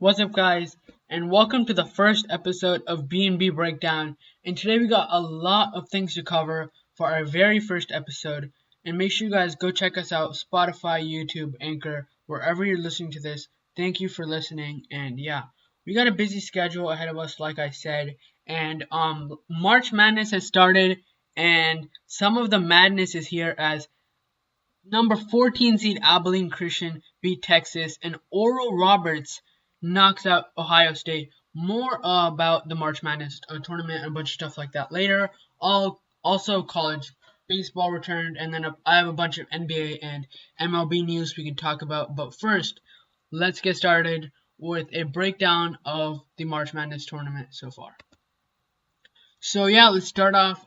What's up, guys, and welcome to the first episode of B&B Breakdown. And today we got a lot of things to cover for our very first episode. And make sure you guys go check us out, Spotify, YouTube, Anchor, wherever you're listening to this. Thank you for listening. And yeah, we got a busy schedule ahead of us, like I said. And March Madness has started, and some of the madness is here as number 14 seed Abilene Christian beat Texas, and Oral Roberts knocks out Ohio State. More about the March Madness tournament and a bunch of stuff like that later. Also, college baseball returned, and then I have a bunch of NBA and MLB news we can talk about. But first, let's get started with a breakdown of the March Madness tournament so far. So yeah, let's start off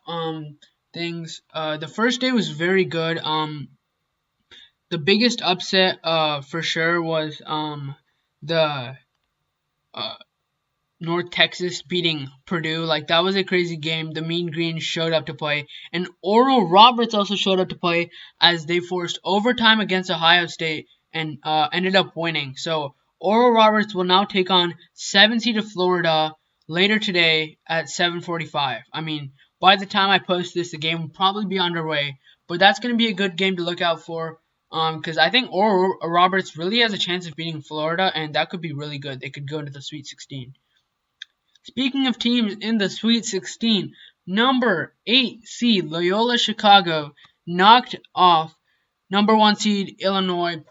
things. The first day was very good. The biggest upset for sure was the North Texas beating Purdue. Like, that was a crazy game. The Mean Green showed up to play, and Oral Roberts also showed up to play as they forced overtime against Ohio State and ended up winning. So Oral Roberts will now take on 7 seed of Florida later today at 7:45. I mean, by the time I post this, the game will probably be underway, but that's going to be a good game to look out for. Because I think Oral Roberts really has a chance of beating Florida, and that could be really good. They could go into the Sweet 16. Speaking of teams in the Sweet 16, number 8 seed Loyola Chicago knocked off number 1 seed Illinois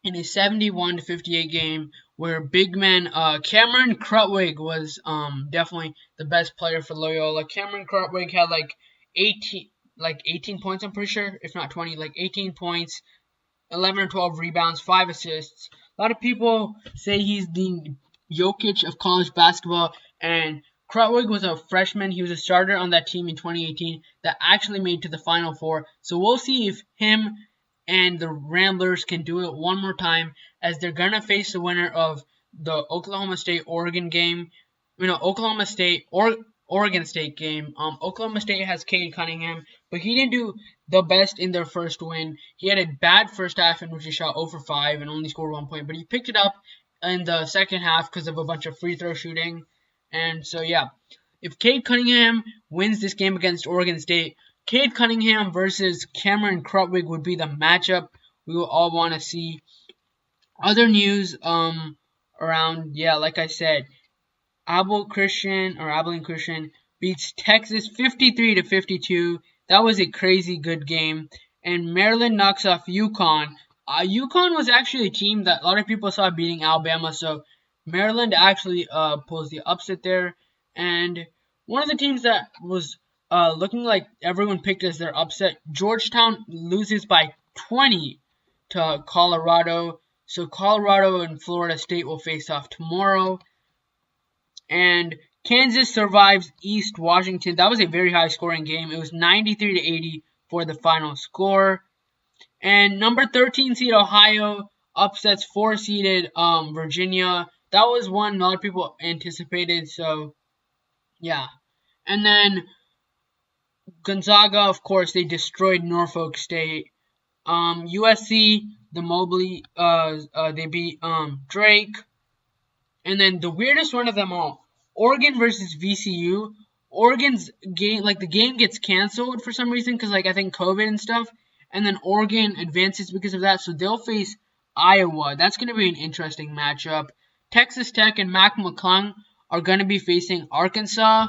in a 71-58 game where big man Cameron Krutwig was definitely the best player for Loyola. Cameron Krutwig had like 18 points, I'm pretty sure, if not 20, like 18 points, 11 or 12 rebounds, 5 assists. A lot of people say he's the Jokic of college basketball, and Krutwig was a freshman. He was a starter on that team in 2018 that actually made to the Final Four. So we'll see if him and the Ramblers can do it one more time, as they're going to face the winner of the Oklahoma State-Oregon game. Oklahoma State or Oregon State game. Oklahoma State has Cade Cunningham, but he didn't do the best in their first win. He had a bad first half in which he shot 0 for 5 and only scored 1 point, but he picked it up in the second half because of a bunch of free throw shooting. And so, yeah, if Cade Cunningham wins this game against Oregon State, Cade Cunningham versus Cameron Krutwig would be the matchup we will all want to see. Other news around, like I said, Abilene Christian beats Texas 53-52. That was a crazy good game. And Maryland knocks off UConn. UConn was actually a team that a lot of people saw beating Alabama, so Maryland actually pulls the upset there. And one of the teams that was looking like everyone picked as their upset, Georgetown loses by 20 to Colorado. So Colorado and Florida State will face off tomorrow. And Kansas survives East Washington. That was a very high-scoring game. It was 93-80 for the final score. And number 13 seed Ohio upsets 4-seeded Virginia. That was one a lot of people anticipated. So, yeah. And then Gonzaga, of course, they destroyed Norfolk State. USC, the Mobley, they beat Drake. And then the weirdest one of them all, Oregon versus VCU. Oregon's game, the game gets canceled for some reason because, I think COVID and stuff. And then Oregon advances because of that, so they'll face Iowa. That's going to be an interesting matchup. Texas Tech and Mac McClung are going to be facing Arkansas.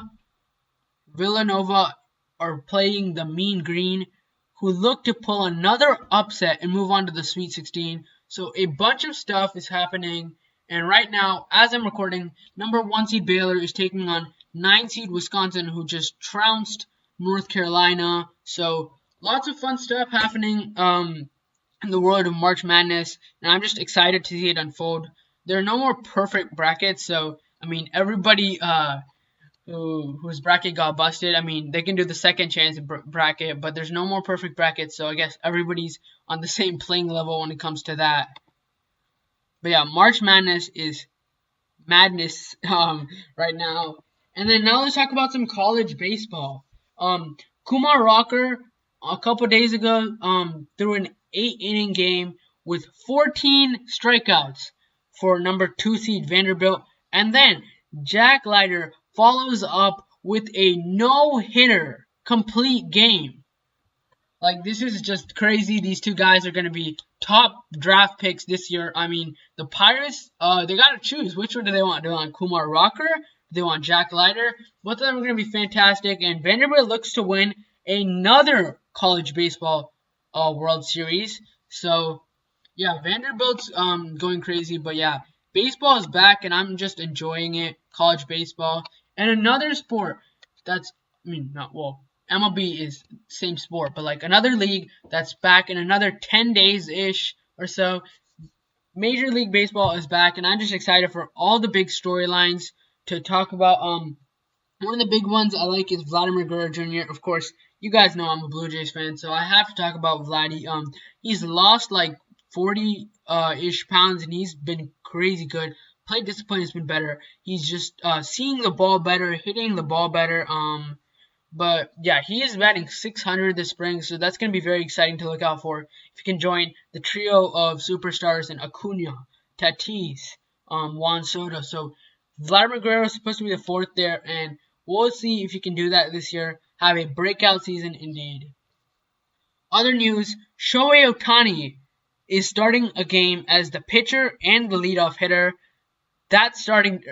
Villanova are playing the Mean Green, who look to pull another upset and move on to the Sweet 16. So a bunch of stuff is happening. And right now, as I'm recording, number 1 seed Baylor is taking on 9 seed Wisconsin, who just trounced North Carolina. So lots of fun stuff happening in the world of March Madness, and I'm just excited to see it unfold. There are no more perfect brackets, so everybody whose bracket got busted, they can do the second chance bracket, but there's no more perfect brackets, so I guess everybody's on the same playing level when it comes to that. But yeah, March Madness is madness right now. And then now let's talk about some college baseball. Kumar Rocker a couple days ago threw an 8-inning game with 14 strikeouts. for number 2 seed Vanderbilt. And then Jack Leiter follows up with a no-hitter complete game. Like, this is just crazy. These two guys are going to be top draft picks this year. I mean, the Pirates, they got to choose. Which one do they want? Do they want Kumar Rocker? Do they want Jack Leiter? Both of them are going to be fantastic. And Vanderbilt looks to win another college baseball World Series. So, yeah, Vanderbilt's going crazy. But, yeah, baseball is back, and I'm just enjoying it. College baseball. And another sport that's, MLB is same sport, but like another league that's back in another 10 days-ish or so. Major League Baseball is back, and I'm just excited for all the big storylines to talk about. One of the big ones I like is Vladimir Guerrero Jr. Of course, you guys know I'm a Blue Jays fan, so I have to talk about Vladdy. He's lost like 40-ish pounds, and he's been crazy good. Plate discipline has been better. He's just seeing the ball better, hitting the ball better. But yeah, he is batting 600 this spring, so that's going to be very exciting to look out for. If you can join the trio of superstars in Acuna, Tatis, Juan Soto. So Vladimir Guerrero is supposed to be the fourth there, and we'll see if he can do that this year. Have a breakout season indeed. Other news, Shohei Ohtani is starting a game as the pitcher and the leadoff hitter. That's starting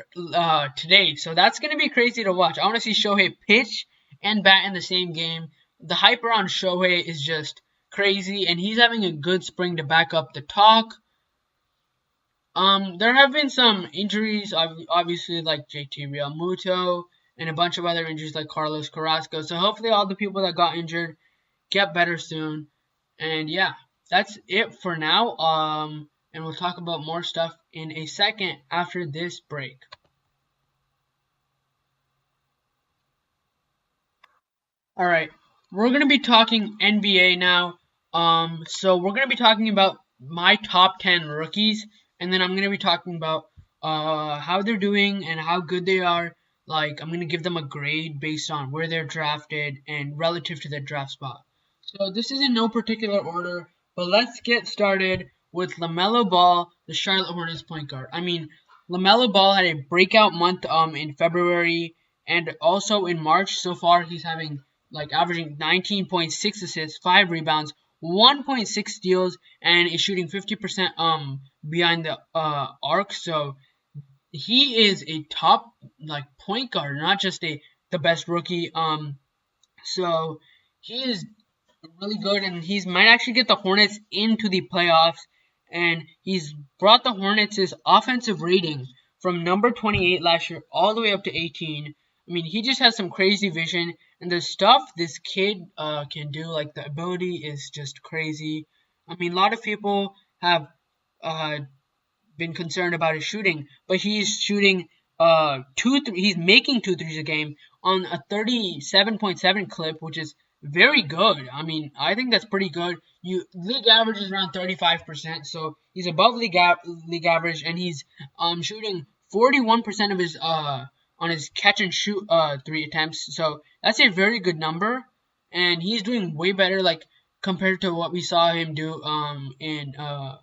today, so that's going to be crazy to watch. I want to see Shohei pitch and bat in the same game. The hype around Shohei is just crazy, and he's having a good spring to back up the talk. There have been some injuries, obviously, like JT Realmuto, and a bunch of other injuries like Carlos Carrasco. So hopefully all the people that got injured get better soon. And yeah, that's it for now. And we'll talk about more stuff in a second after this break. Alright, we're going to be talking NBA now. So we're going to be talking about my top 10 rookies, and then I'm going to be talking about how they're doing and how good they are. Like, I'm going to give them a grade based on where they're drafted and relative to their draft spot. So this is in no particular order, but let's get started with Lamella Ball, the Charlotte Hornets point guard. I mean, Lamella Ball had a breakout month in February and also in March. So far, he's having averaging 19.6 assists, 5 rebounds, 1.6 steals, and is shooting 50% behind the arc. So he is a top point guard, not just the best rookie. So he is really good, and he might actually get the Hornets into the playoffs. And he's brought the Hornets' offensive rating from number 28 last year all the way up to 18. I mean, he just has some crazy vision, and the stuff this kid can do, like the ability is just crazy. I mean, a lot of people have been concerned about his shooting, but he's shooting he's making 2 threes a game on a 37.7 clip, which is very good. I mean, I think that's pretty good. League average is around 35%, so he's above league average, and he's shooting 41% of his on his catch and shoot 3 attempts. So that's a very good number, and he's doing way better compared to what we saw him do in the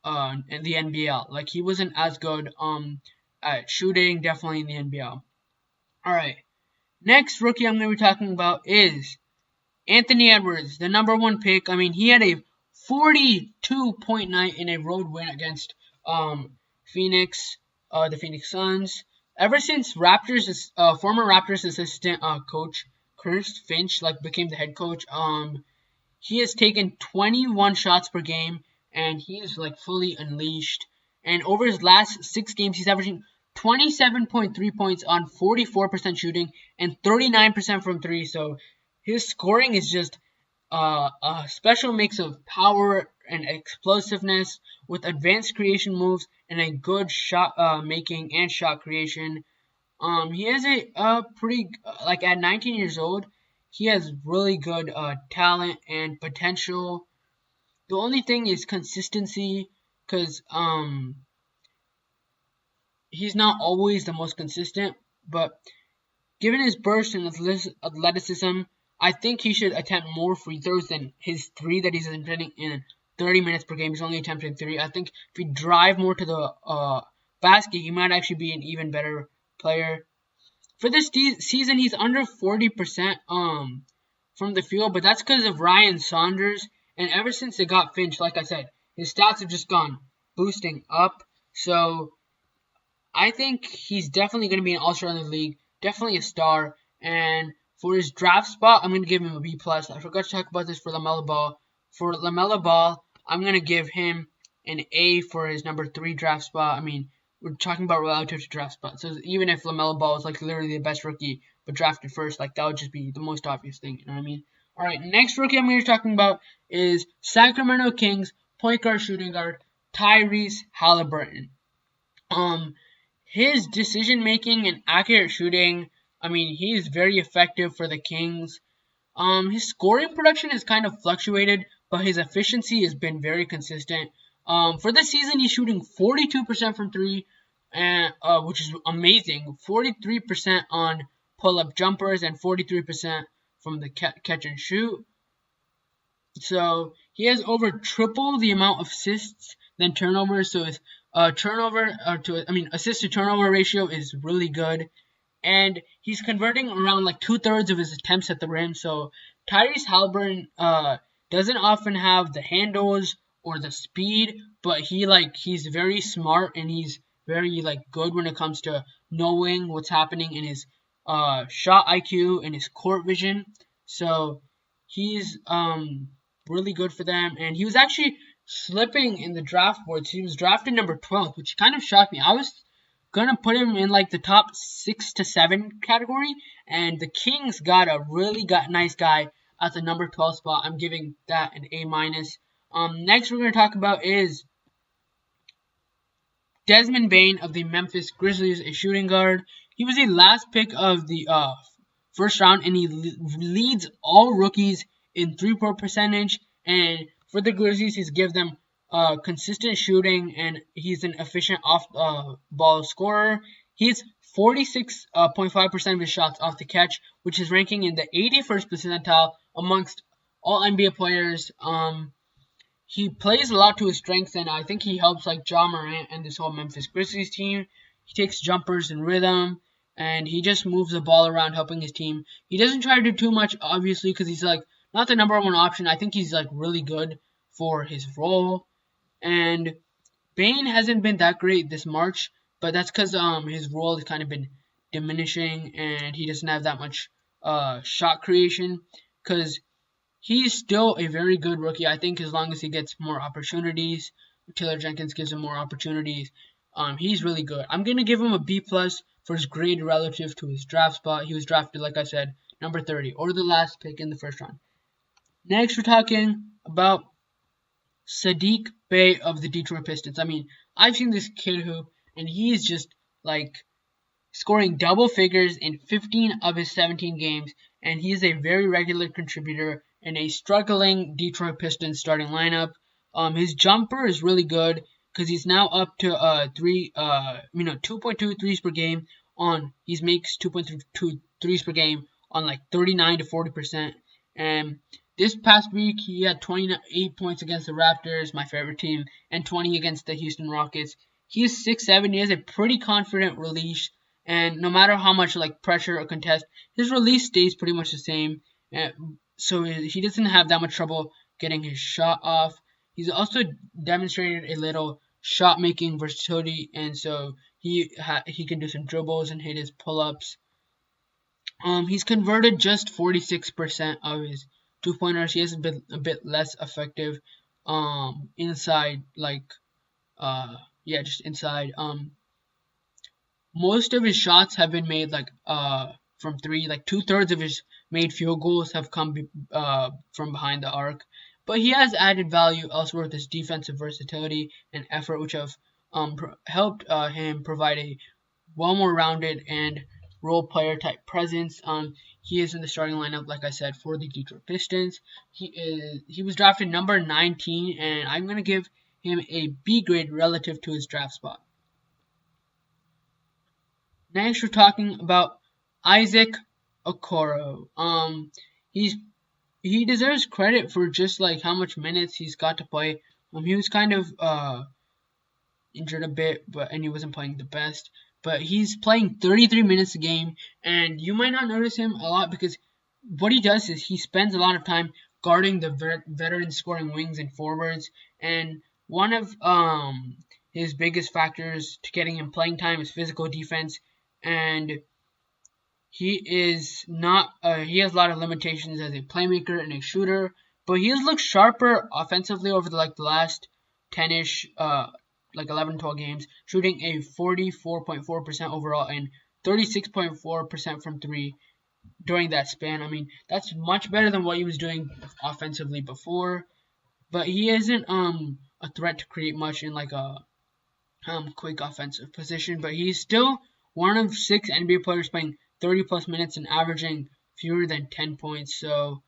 NBL. Like, he wasn't as good at shooting, definitely in the NBL. Alright. Next rookie I'm going to be talking about is Anthony Edwards, the number 1 pick. I mean, he had a 42-point night in a road win against Phoenix, the Phoenix Suns. Ever since former Raptors assistant coach Chris Finch became the head coach, he has taken 21 shots per game, and he is fully unleashed. And over his last 6 games, he's averaging 27.3 points on 44% shooting and 39% from 3. So his scoring is just a special mix of power and explosiveness with advanced creation moves and a good shot making and shot creation. He has a pretty at 19 years old, he has really good talent and potential. The only thing is consistency, because he's not always the most consistent, but given his burst and athleticism, I think he should attempt more free throws than his 3 that he's attempting in 30 minutes per game. He's only attempting 3. I think if he drive more to the basket, he might actually be an even better player. For this season, he's under 40% from the field, but that's because of Ryan Saunders. And ever since they got Finch, like I said, his stats have just gone boosting up. So I think he's definitely going to be an all-star in the league, definitely a star. And for his draft spot, I'm going to give him a B+. I forgot to talk about this for Lamella Ball. For Lamella Ball, I'm going to give him an A for his number 3 draft spot. I mean, we're talking about relative to draft spot. So even if Lamella Ball is like literally the best rookie, but drafted first, like that would just be the most obvious thing. You know what I mean? All right, next rookie I'm going to be talking about is Sacramento Kings point guard, shooting guard, Tyrese Halliburton. His decision making and accurate shooting, I mean, he's very effective for the Kings. His scoring production has kind of fluctuated, but his efficiency has been very consistent. For this season, he's shooting 42% from 3, and which is amazing. 43% on pull-up jumpers and 43% from the catch and shoot. So he has over triple the amount of assists than turnovers. So his assist to turnover ratio is really good, and he's converting around like 2/3 of his attempts at the rim. So Tyrese Halliburton doesn't often have the handles or the speed, but he's very smart and he's very good when it comes to knowing what's happening in his shot IQ and his court vision. So he's really good for them, and he was actually slipping in the draft boards. He was drafted number 12, which kind of shocked me. I was gonna put him in like the top 6 to 7 category, and the Kings got a nice guy at the number 12 spot. I'm giving that an A minus. Next we're gonna talk about is Desmond Bain of the Memphis Grizzlies, a shooting guard. He was the last pick of the first round, and he leads all rookies in three-point percentage. And for the Grizzlies, he's give them consistent shooting, and he's an efficient off-ball scorer. He's 46.5% of his shots off the catch, which is ranking in the 81st percentile amongst all NBA players. He plays a lot to his strengths, and I think he helps like Ja Morant and this whole Memphis Grizzlies team. He takes jumpers in rhythm, and he just moves the ball around, helping his team. He doesn't try to do too much, obviously, because he's not the number 1 option. I think he's really good for his role. And Bain hasn't been that great this March, but that's because his role has kind of been diminishing, and he doesn't have that much shot creation. Because he's still a very good rookie. I think as long as he gets more opportunities, Taylor Jenkins gives him more opportunities, he's really good. I'm going to give him a B+ for his grade relative to his draft spot. He was drafted, like I said, number 30, or the last pick in the first round. Next, we're talking about Sadiq Bey of the Detroit Pistons. I mean, I've seen this kid hoop, and he's just scoring double figures in 15 of his 17 games, and he's a very regular contributor in a struggling Detroit Pistons starting lineup. His jumper is really good because he's now up to 2.2 threes per game he makes 2.2 threes per game on 39 to 40%. And this past week he had 28 points against the Raptors, my favorite team, and 20 against the Houston Rockets. He's 6'7", he has a pretty confident release, and no matter how much pressure or contest, his release stays pretty much the same. So he doesn't have that much trouble getting his shot off. He's also demonstrated a little shot making versatility, and so he can do some dribbles and hit his pull-ups. He's converted just 46% of his 2-pointers. He has been a bit less effective inside, just inside. Most of his shots have been made from 3. 2/3 of his made field goals have come from behind the arc. But he has added value elsewhere with his defensive versatility and effort, which have helped him provide a more rounded and role player type presence. He is in the starting lineup, like I said, for the Detroit Pistons. He was drafted number 19, and I'm going to give him a B grade relative to his draft spot. Next, we're talking about Isaac Okoro. He's he deserves credit for just like how much minutes he's got to play. He was kind of injured a bit, and he wasn't playing the best. But he's playing 33 minutes a game, and you might not notice him a lot because what he does is he spends a lot of time guarding the veteran scoring wings and forwards. And one of his biggest factors to getting him playing time is physical defense, and he has a lot of limitations as a playmaker and a shooter, but he has looked sharper offensively over the last 10-ish, like 11, 12 games, shooting a 44.4% overall and 36.4% from three during that span. I mean, that's much better than what he was doing offensively before, but he isn't a threat to create much in like a quick offensive position, but he's still one of 6 NBA players playing 30 plus minutes and averaging fewer than 10 points. So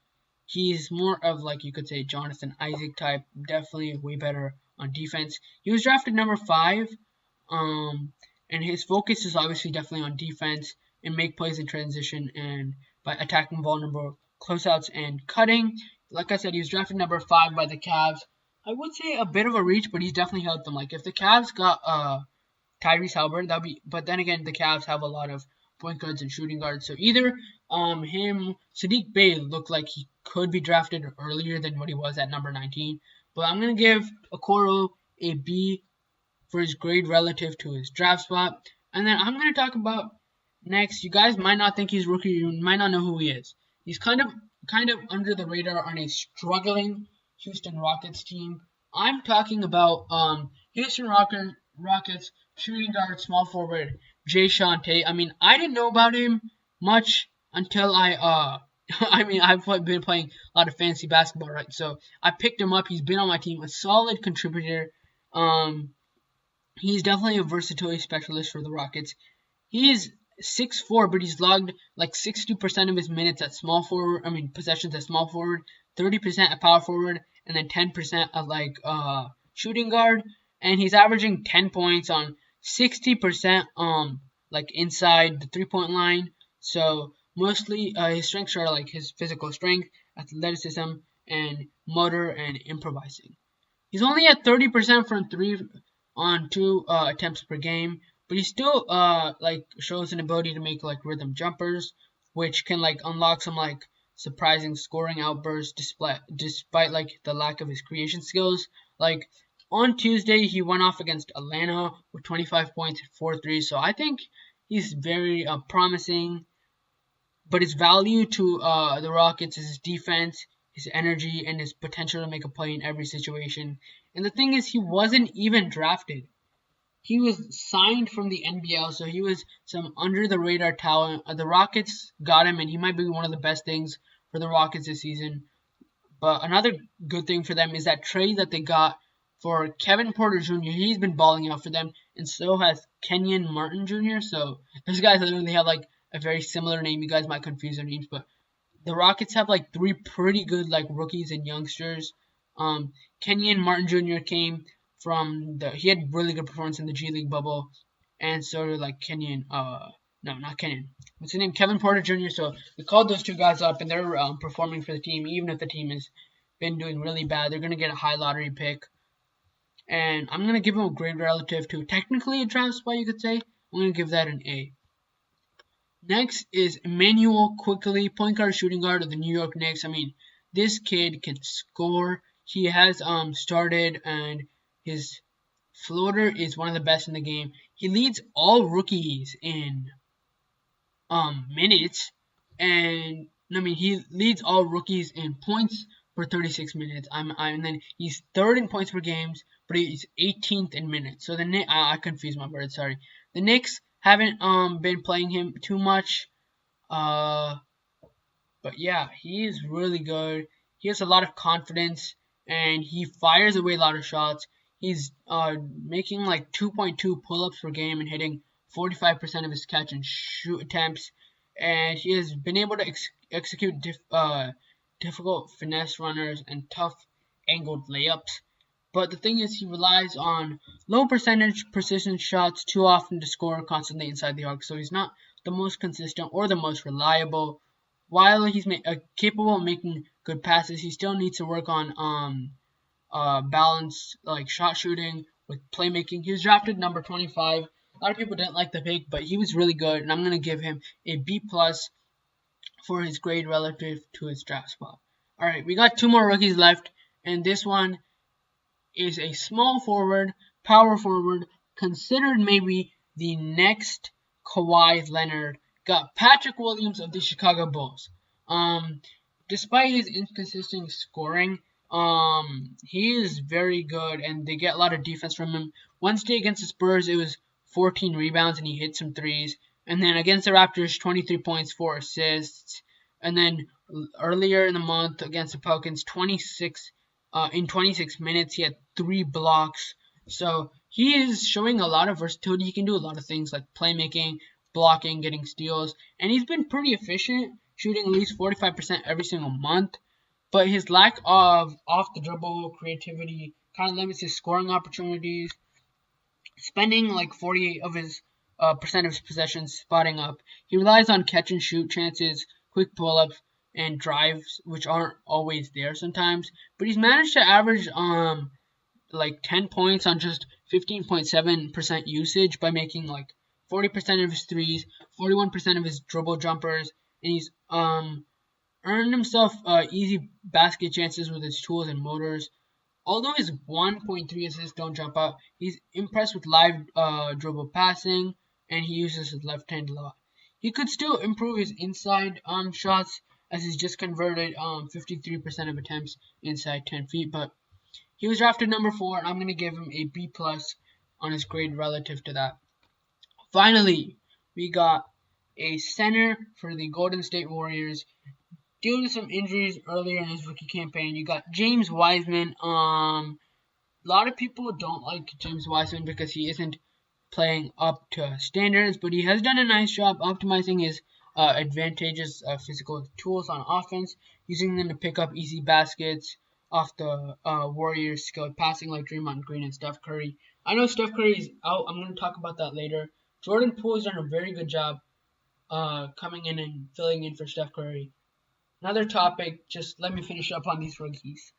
he's more of like you could say Jonathan Isaac type, definitely way better on defense. He was drafted number 5, and his focus is obviously definitely on defense and make plays in transition and by attacking vulnerable closeouts and cutting. Like I said, he was drafted number 5 by the Cavs. I would say a bit of a reach, but he's definitely helped them. Like if the Cavs got Tyrese Halliburton, that'd be. But then again, the Cavs have a lot of point guards and shooting guards. So either Sadiq Bain looked like he could be drafted earlier than what he was at number 19. But I'm gonna give Okoro a B for his grade relative to his draft spot. And then I'm gonna talk about next. You guys might not think he's rookie. You might not know who he is. He's kind of under the radar on a struggling Houston Rockets team. I'm talking about Houston Rockets shooting guard, small forward Jay Shantay. I mean, I didn't know about him much until I've been playing a lot of fantasy basketball, right? So I picked him up. He's been on my team, a solid contributor. He's definitely a versatility specialist for the Rockets. He is 6'4", but he's logged like 62% of his minutes at small forward. I mean, possessions at small forward, 30% at power forward, and then 10% at like shooting guard. And he's averaging 10 points on 60% like inside the 3-point line. So mostly his strengths are like his physical strength, athleticism, and motor and improvising. He's only at 30% from 3 on 2 attempts per game, but he still like shows an ability to make like rhythm jumpers, which can like unlock some like surprising scoring outbursts despite like the lack of his creation skills. Like on Tuesday, he went off against Atlanta with 25 points and 4 threes. So I think he's very promising. But his value to the Rockets is his defense, his energy, and his potential to make a play in every situation. And the thing is, he wasn't even drafted. He was signed from the NBL, so he was some under-the-radar talent. The Rockets got him, and he might be one of the best things for the Rockets this season. But another good thing for them is that trade that they got for Kevin Porter Jr. He's been balling out for them, and so has Kenyon Martin Jr. So those guys literally have like a very similar name. You guys might confuse their names, but the Rockets have like 3 pretty good like rookies and youngsters. Kenyon Martin Jr. came from he had really good performance in the G League bubble, and so did like Kenyon. No, not Kenyon. What's his name? Kevin Porter Jr. So we called those 2 guys up, and they're performing for the team. Even if the team has been doing really bad, they're gonna get a high lottery pick. And I'm gonna give him a grade relative to technically a draft spot, you could say. I'm gonna give that an A. Next is Emmanuel Quickly, point guard, shooting guard of the New York Knicks. I mean, this kid can score. He has started, and his floater is one of the best in the game. He leads all rookies in minutes, and I mean he leads all rookies in points for 36 minutes. And then he's 3rd in points per games, but he's 18th in minutes. So I confused my words. Sorry. The Knicks haven't been playing him too much. But yeah, he is really good. He has a lot of confidence, and he fires away a lot of shots. He's making like 2.2 pull-ups per game and hitting 45% of his catch and shoot attempts. And he has been able to execute difficult finesse runners and tough angled layups. But the thing is, he relies on low percentage precision shots too often to score constantly inside the arc. So he's not the most consistent or the most reliable. While he's capable of making good passes. He still needs to work on balance, like shot shooting with playmaking. He was drafted number 25. A lot of people didn't like the pick, but he was really good, and I'm gonna give him a B plus for his grade relative to his draft spot. All right, we got two more rookies left, and this one is a small forward, power forward, considered maybe the next Kawhi Leonard. Got Patrick Williams of the Chicago Bulls. Despite his inconsistent scoring, he is very good, and they get a lot of defense from him. Wednesday against the Spurs, it was 14 rebounds, and he hit some threes. And then against the Raptors, 23 points, 4 assists. And then earlier in the month against the Pelicans, 26 in 26 minutes, he had 3 blocks. So he is showing a lot of versatility. He can do a lot of things like playmaking, blocking, getting steals, and he's been pretty efficient, shooting at least 45% every single month. But his lack of off-the-dribble creativity kind of limits his scoring opportunities, spending like 48 of his percent of his possessions spotting up. He relies on catch-and-shoot chances, quick pull-ups, and drives, which aren't always there sometimes. But he's managed to average like 10 points on just 15.7% usage by making like 40% of his threes, 41% of his dribble jumpers, and he's earned himself easy basket chances with his tools and motors. Although his 1.3 assists don't jump out, he's impressed with live dribble passing, and he uses his left hand a lot. He could still improve his inside shots, as he's just converted 53% of attempts inside 10 feet, but he was drafted number 4, and I'm going to give him a B plus on his grade relative to that. Finally, we got a center for the Golden State Warriors. Due to some injuries earlier in his rookie campaign, you got James Weisman. A lot of people don't like James Weisman because he isn't playing up to standards, but he has done a nice job optimizing his advantageous physical tools on offense, using them to pick up easy baskets off the Warriors' skilled passing like Draymond Green and Steph Curry. I know Steph Curry is out. I'm going to talk about that later. Jordan Poole has done a very good job coming in and filling in for Steph Curry. Another topic, just let me finish up on these rookies.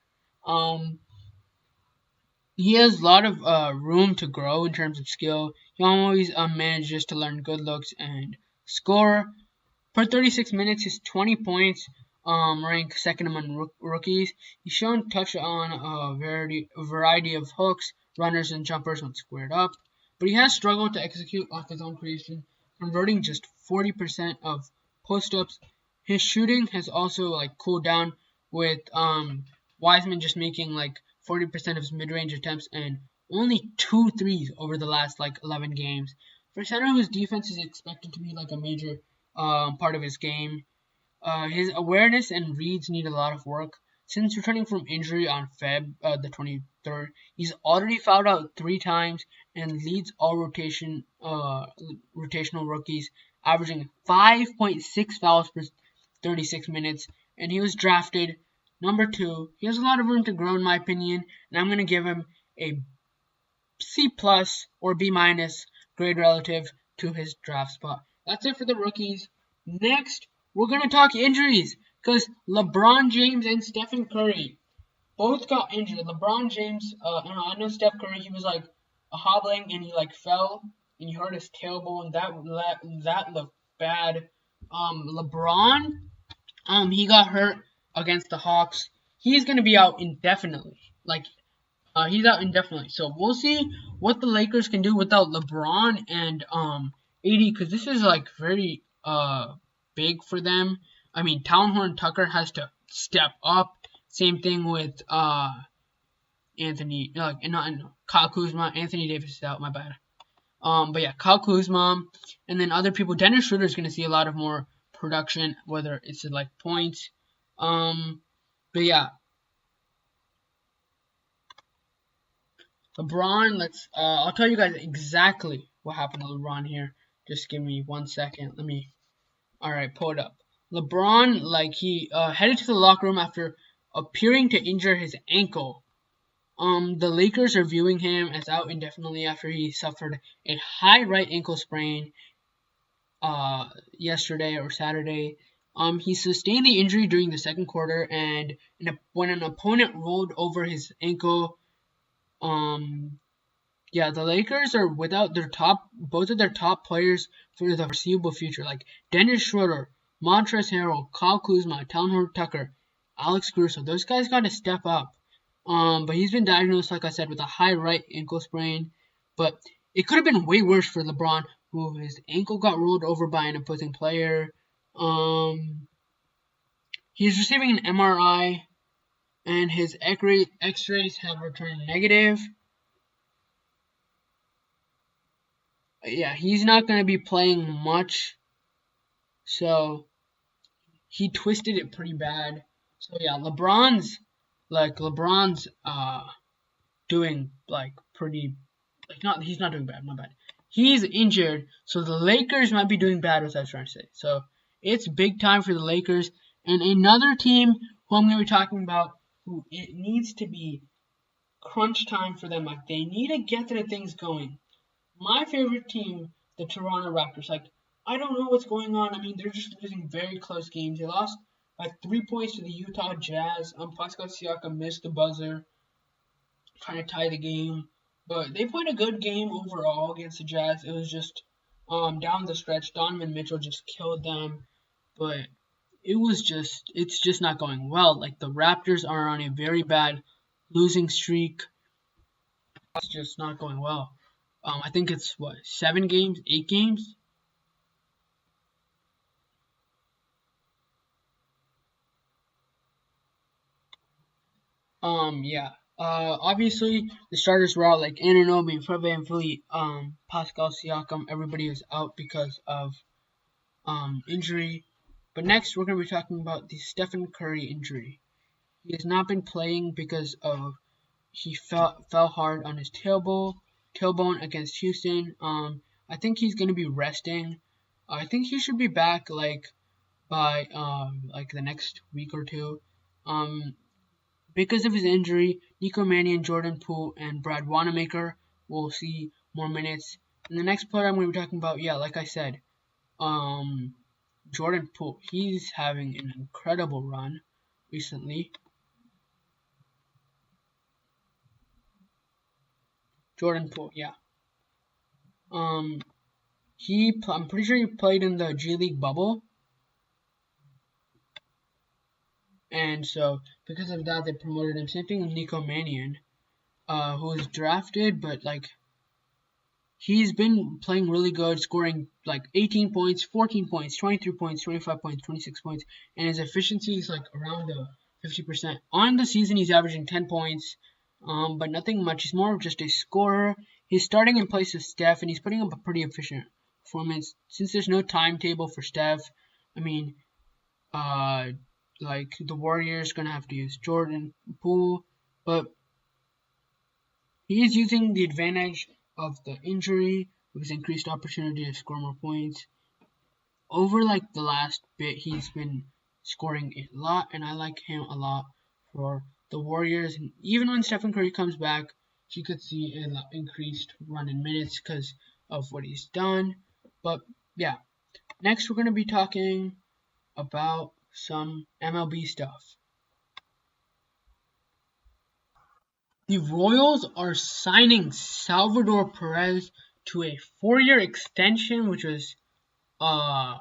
He has a lot of room to grow in terms of skill. He always manages to learn good looks and score. Per 36 minutes, his 20 points rank second among rookies. He's shown touch on a variety of hooks, runners, and jumpers when squared up, but he has struggled to execute off his own creation, converting just 40% of post-ups. His shooting has also cooled down, with Weisman just making 40% of his mid-range attempts and only 2 threes over the last 11 games. For a center whose defense is expected to be a major part of his game, his awareness and reads need a lot of work. Since returning from injury on Feb the 23rd, he's already fouled out 3 times and leads all rotational rookies, averaging 5.6 fouls per 36 minutes, and he was drafted number 2. He has a lot of room to grow, in my opinion, and I'm going to give him a C plus or B minus grade relative to his draft spot. That's it for the rookies. Next, we're going to talk injuries, because LeBron James and Stephen Curry both got injured. LeBron James, I know Steph Curry, he was hobbling and he fell and he hurt his tailbone. That looked bad. LeBron, he got hurt against the Hawks. He's going to be out indefinitely. He's out indefinitely. So we'll see what the Lakers can do without LeBron and AD, because this is very big for them. I mean, Townhorn Tucker has to step up. Same thing with Kyle Kuzma. Anthony Davis is out, my bad. But yeah, Kyle Kuzma, and then other people. Dennis Schroeder is going to see a lot of more production, whether it's points. But yeah, LeBron. I'll tell you guys exactly what happened to LeBron here. Just give me 1 second. Alright, pull it up. LeBron, he headed to the locker room after appearing to injure his ankle. The Lakers are viewing him as out indefinitely after he suffered a high right ankle sprain yesterday or Saturday. He sustained the injury during the second quarter, and when an opponent rolled over his ankle, the Lakers are without both of their top players for the foreseeable future, like Dennis Schroeder, Montrezl Harrell, Kyle Kuzma, Talon Tucker, Alex Caruso. Those guys got to step up. But he's been diagnosed, like I said, with a high right ankle sprain. But it could have been way worse for LeBron, who his ankle got rolled over by an opposing player. He's receiving an MRI, and his X-rays have returned negative. Yeah, he's not going to be playing much. So he twisted it pretty bad. So yeah, LeBron's doing pretty not he's not doing bad, my bad. He's injured, so the Lakers might be doing bad, what I was trying to say. So it's big time for the Lakers. And another team who I'm going to be talking about, who it needs to be crunch time for them. Like, they need to get their things going. My favorite team, the Toronto Raptors. Like, I don't know what's going on. I mean, they're just losing very close games. They lost by 3 points to the Utah Jazz. Pascal Siakam missed the buzzer, trying to tie the game. But they played a good game overall against the Jazz. It was just down the stretch, Donovan Mitchell just killed them. But it's just not going well. Like, the Raptors are on a very bad losing streak. It's just not going well. I think it's 7 games, 8 games. Obviously the starters were out, like Anunoby, Fred VanVleet, Pascal Siakam. Everybody was out because of injury. But next we're gonna be talking about the Stephen Curry injury. He has not been playing because of he fell hard on his tailbone against Houston. I think he's gonna be resting. I think he should be back by the next week or two. Because of his injury, Nico Mannion, Jordan Poole, and Brad Wanamaker will see more minutes. And the next player I'm going to be talking about, like I said, Jordan Poole. He's having an incredible run recently. Jordan Poole, yeah. I'm pretty sure he played in the G League bubble. And so, because of that, they promoted him. Same thing with Nico Mannion, who was drafted, but he's been playing really good, scoring 18 points, 14 points, 23 points, 25 points, 26 points, and his efficiency is around 50%. On the season, he's averaging 10 points, but nothing much. He's more of just a scorer. He's starting in place of Steph, and he's putting up a pretty efficient performance. Since there's no timetable for Steph, I mean, the Warriors gonna have to use Jordan Poole, but he is using the advantage of the injury with his increased opportunity to score more points. Over the last bit, he's been scoring a lot, and I like him a lot for the Warriors. And even when Stephen Curry comes back, he could see an increased run in minutes because of what he's done. But yeah, next we're gonna be talking about some MLB stuff. The Royals are signing Salvador Perez to a 4-year extension, which was a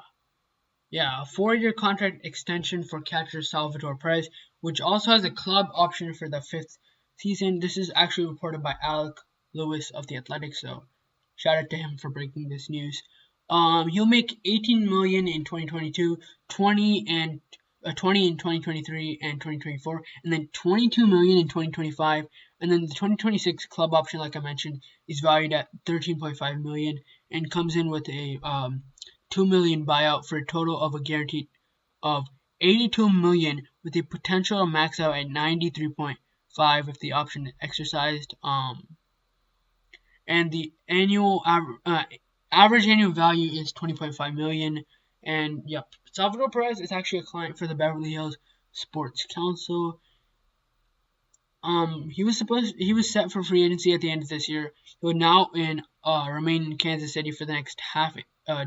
4-year contract extension for catcher Salvador Perez, which also has a club option for the 5th season. This is actually reported by Alec Lewis of The Athletic, so shout out to him for breaking this news. He'll make $18 million in 2022, 20 in 2023 and 2024, and then $22 million in 2025. And then the 2026 club option, like I mentioned, is valued at $13.5 million and comes in with a $2 million buyout for a total of a guaranteed of $82 million, with the potential to max out at $93.5 if the option is exercised. And the annual average annual value is $20.5 million. And yep, Salvador Perez is actually a client for the Beverly Hills Sports Council. He was set for free agency at the end of this year. He would now remain in Kansas City for the next half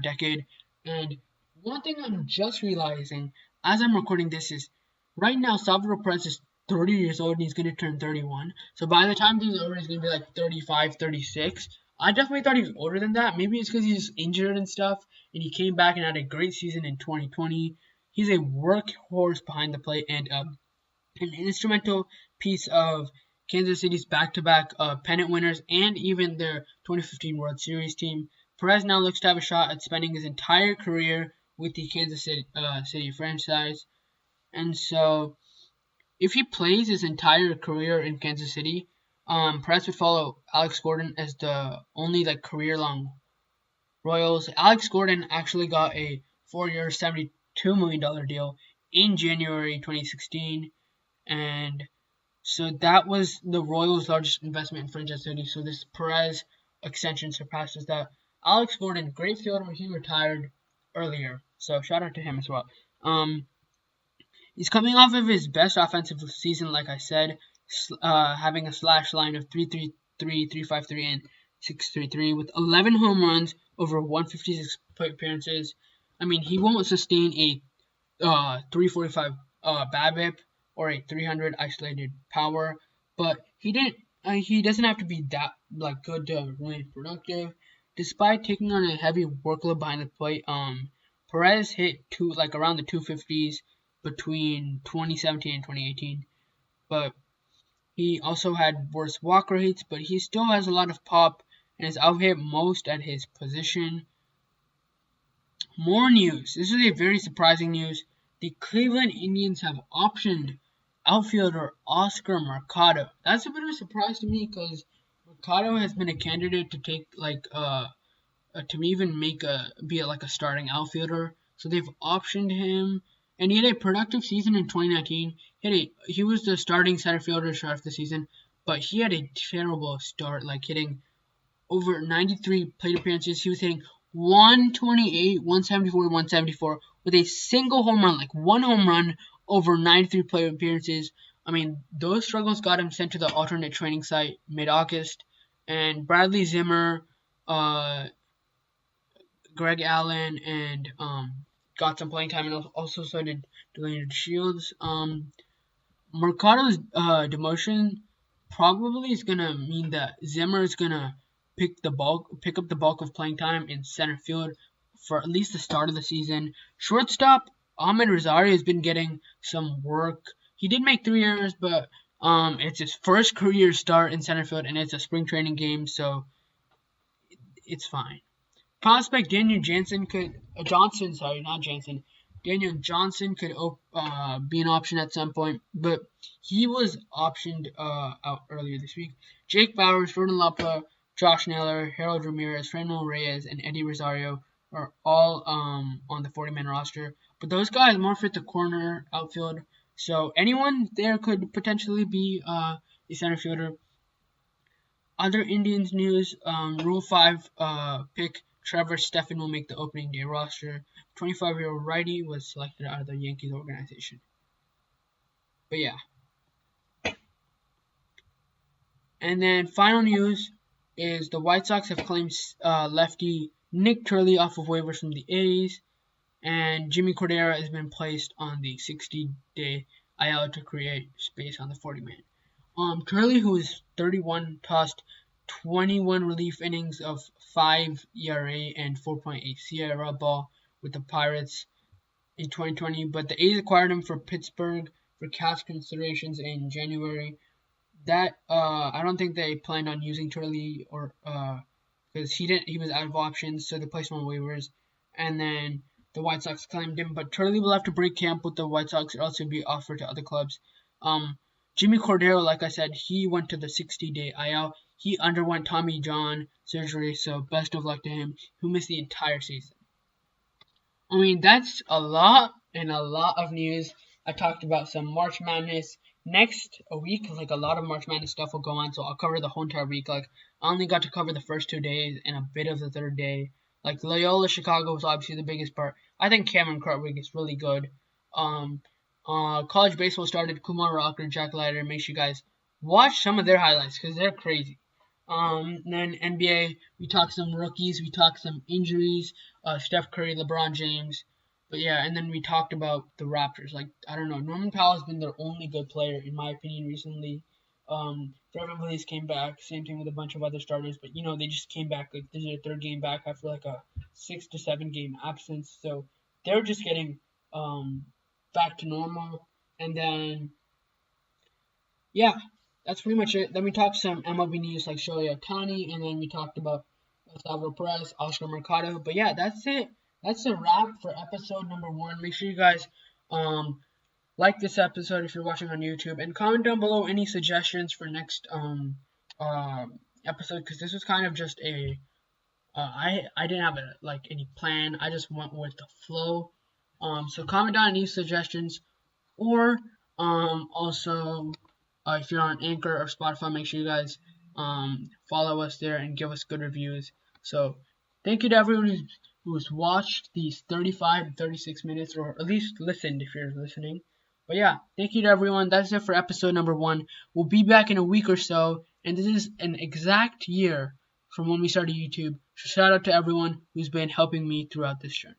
decade, and One thing I'm just realizing as I'm recording this is right now Salvador Perez is 30 years old and he's going to turn 31. So by the time he's over, he's going to be like 35, 36. I definitely thought he was older than that. Maybe it's because he's injured and stuff, and he came back and had a great season in 2020. He's a workhorse behind the plate and an instrumental piece of Kansas City's back-to-back pennant winners and even their 2015 World Series team. Perez now looks to have a shot at spending his entire career with the Kansas City franchise. And so, if he plays his entire career in Kansas City, Perez would follow Alex Gordon as the only career-long Royals. Alex Gordon actually got a 4-year, $72 million deal in January 2016, and so that was the Royals' largest investment in franchise city. So this Perez extension surpasses that. Alex Gordon, great fielder, he retired earlier. So shout out to him as well. He's coming off of his best offensive season, like I said, having a slash line of 3.33, 3.53, and 6.33 with 11 home runs over 156 plate appearances. I mean, he won't sustain a 345 BABIP or a 300 isolated power, but he didn't. He doesn't have to be that good to remain productive. Despite taking on a heavy workload behind the plate, Perez hit around the 250s between 2017 and 2018, but he also had worse walk rates. But he still has a lot of pop and is out hit most at his position. More news. This is a very surprising news. The Cleveland Indians have optioned outfielder Oscar Mercado. That's a bit of a surprise to me because Mercado has been a candidate to take to even be a starting outfielder. So they've optioned him, and he had a productive season in 2019. He was the starting center fielder to start the season, but he had a terrible start, hitting over 93 plate appearances. He was hitting 128, 174, 174 with a single home run, one home run over 93 plate appearances. I mean, those struggles got him sent to the alternate training site mid-August. And Bradley Zimmer, Greg Allen, and got some playing time, and also so did Delaney Shields. Mercado's demotion probably is gonna mean that Zimmer is gonna pick up the bulk of playing time in center field for at least the start of the season. Shortstop Ahmed Rosario has been getting some work. He did make 3 errors, but it's his first career start in center field, and it's a spring training game, so it's fine. Prospect Daniel Johnson could Daniel Johnson could be an option at some point, but he was optioned out earlier this week. Jake Bauers, Jordan Luppa, Josh Naylor, Harold Ramirez, Franmil Reyes, and Eddie Rosario are all on the 40-man roster, but those guys more fit the corner outfield, so anyone there could potentially be a center fielder. Other Indians news: Rule 5 pick Trevor Stephan will make the opening day roster. 25-year-old righty was selected out of the Yankees organization. But yeah. And then final news is the White Sox have claimed lefty Nick Turley off of waivers from the A's, and Jimmy Cordero has been placed on the 60-day IL to create space on the 40-man. Turley, who is 31, tossed 21 relief innings of 5 ERA and 4.8 Sierra ball with the Pirates in 2020, but the A's acquired him for Pittsburgh for cash considerations in January. That I don't think they planned on using Turley or because he was out of options, so they placed him on waivers, and then the White Sox claimed him, but Turley will have to break camp with the White Sox or else he'll be offered to other clubs. Jimmy Cordero, like I said, he went to the 60-day IL. He underwent Tommy John surgery, so best of luck to him, who missed the entire season. I mean, that's a lot of news. I talked about some March Madness. Next week, a lot of March Madness stuff will go on, so I'll cover the whole entire week. I only got to cover the first 2 days and a bit of the third day. Loyola Chicago was obviously the biggest part. I think Cameron Krutwig is really good. College baseball started. Kumar Rocker, Jack Leiter. Make sure you guys watch some of their highlights because they're crazy. Then NBA, we talk some rookies, we talk some injuries. Steph Curry, LeBron James. But yeah, and then we talked about the Raptors. Like, I don't know, Norman Powell has been their only good player in my opinion recently. Trevor Blaze came back. Same thing with a bunch of other starters, but they just came back. Like, this is their third game back after like a 6 to 7 game absence. So they're just getting back to normal. And then yeah, that's pretty much it. Then we talked some MLB news like Shohei Ohtani, and then we talked about Salvador Perez, Oscar Mercado. But yeah, that's it. That's a wrap for episode number 1. Make sure you guys like this episode if you're watching on YouTube, and comment down below any suggestions for next uh, episode, because this was kind of just a I didn't have any plan. I just went with the flow. So comment down any suggestions, or also if you're on Anchor or Spotify, make sure you guys follow us there and give us good reviews. So thank you to everyone who's watched these 35 to 36 minutes, or at least listened if you're listening. But yeah, thank you to everyone. That's it for episode number 1. We'll be back in a week or so, and this is an exact year from when we started YouTube. So shout out to everyone who's been helping me throughout this journey.